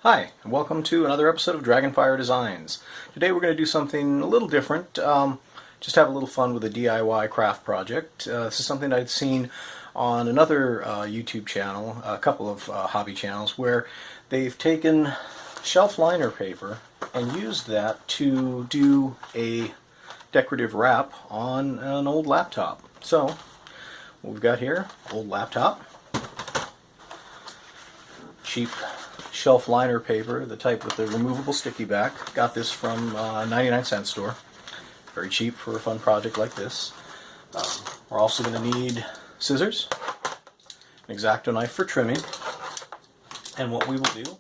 Hi, and welcome to another episode of Dragonfire Designs. Today we're going to do something a little different, just have a little fun with a DIY craft project. This is something I'd seen on another YouTube channel, a couple of hobby channels, where they've taken shelf liner paper and used that to do a decorative wrap on an old laptop. So, what we've got here, old laptop, cheap shelf liner paper, the type with the removable sticky back. Got this from a 99-cent store. Very cheap for a fun project like this. We're also going to need scissors, an X-Acto knife for trimming, and what we will do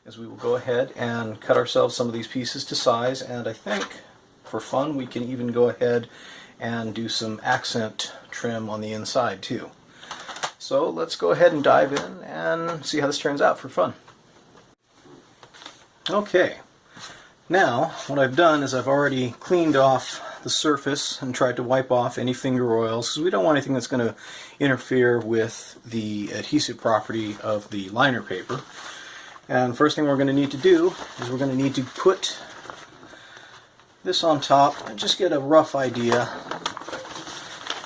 is we will go ahead and cut ourselves some of these pieces to size, and I think for fun we can even go ahead and do some accent trim on the inside too. So let's go ahead and dive in and see how this turns out for fun. Okay, now what I've done is I've already cleaned off the surface and tried to wipe off any finger oils, because we don't want anything that's going to interfere with the adhesive property of the liner paper. And first thing we're going to need to do is we're going to need to put this on top and just get a rough idea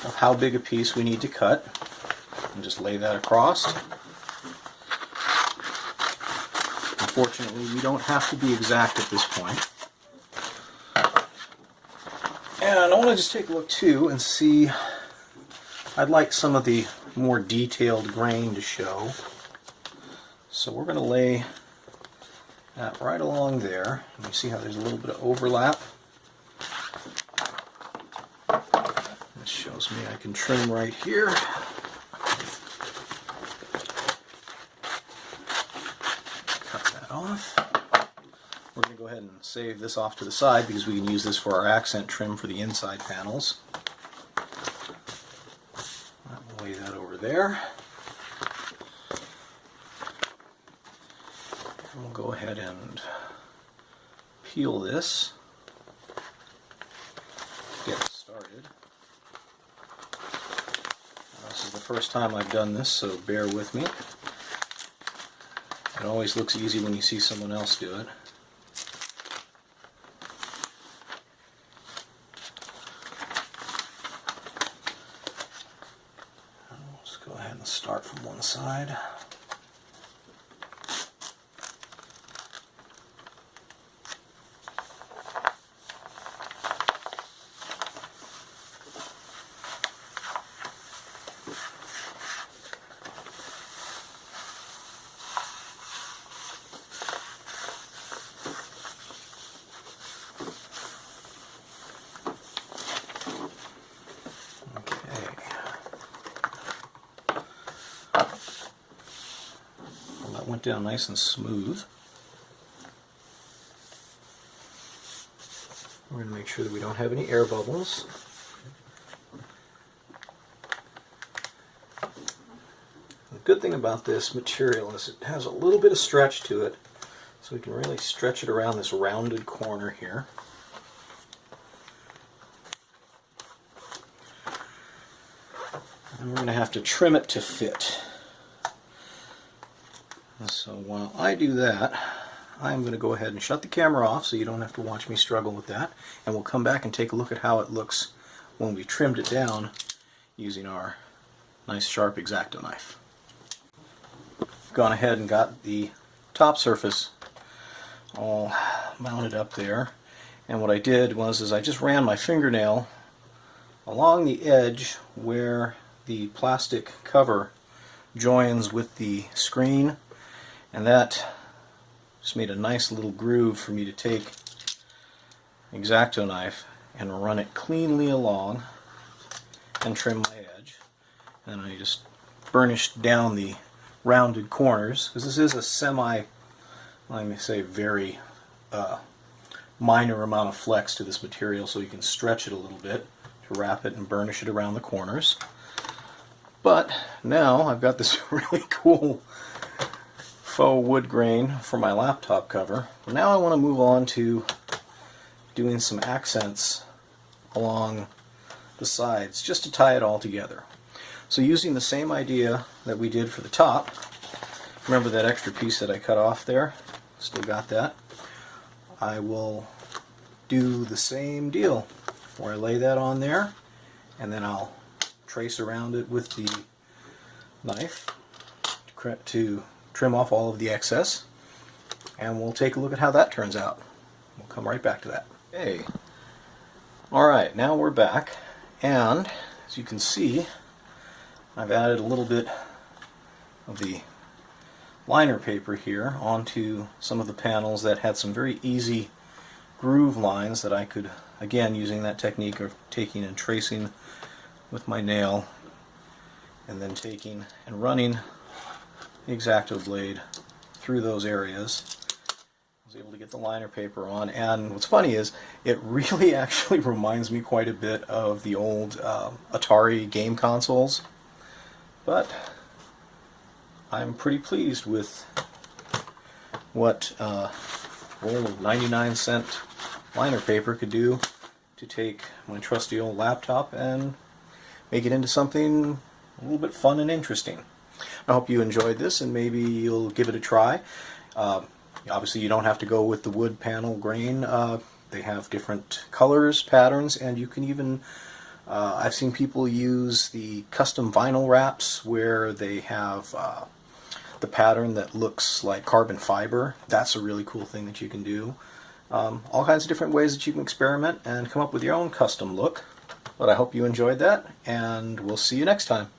of how big a piece we need to cut, and just lay that across. Unfortunately, we don't have to be exact at this point. And I want to just take a look too and see, I'd like some of the more detailed grain to show. So we're going to lay that right along there. And you see how there's a little bit of overlap. This shows me I can trim right here. Off. We're going to go ahead and save this off to the side because we can use this for our accent trim for the inside panels. I'll lay that over there. And we'll go ahead and peel this. Get started. This is the first time I've done this, so bear with me. It always looks easy when you see someone else do it. Let's go ahead and start from one side. Went down nice and smooth. We're going to make sure that we don't have any air bubbles. The good thing about this material is it has a little bit of stretch to it, so we can really stretch it around this rounded corner here. And we're going to have to trim it to fit. So while I do that, I'm going to go ahead and shut the camera off so you don't have to watch me struggle with that, and we'll come back and take a look at how it looks when we trimmed it down using our nice sharp X-Acto knife. Gone ahead and got the top surface all mounted up there, and what I did was I just ran my fingernail along the edge where the plastic cover joins with the screen, and that just made a nice little groove for me to take an X-Acto knife and run it cleanly along and trim my edge. And I just burnished down the rounded corners, because this is a let me say, very minor amount of flex to this material, so you can stretch it a little bit to wrap it and burnish it around the corners. But now I've got this really cool faux wood grain for my laptop cover. Now I want to move on to doing some accents along the sides just to tie it all together. So using the same idea that we did for the top, remember that extra piece that I cut off there? still got that. I will do the same deal where I lay that on there, and then I'll trace around it with the knife to trim off all of the excess, and we'll take a look at how that turns out. We'll come right back to that. Okay. Alright, now we're back, and as you can see, I've added a little bit of the liner paper here onto some of the panels that had some very easy groove lines that I could, again, using that technique of taking and tracing with my nail and then taking and running the X-Acto blade through those areas. I was able to get the liner paper on, and what's funny is it really actually reminds me quite a bit of the old Atari game consoles, but I'm pretty pleased with what a roll of 99-cent liner paper could do to take my trusty old laptop and make it into something a little bit fun and interesting. I hope you enjoyed this, and maybe you'll give it a try. Obviously you don't have to go with the wood panel grain. They have different colors, patterns, and you can even I've seen people use the custom vinyl wraps where they have the pattern that looks like carbon fiber. That's a really cool thing that you can do. All kinds of different ways that you can experiment and come up with your own custom look. But I hope you enjoyed that, and we'll see you next time.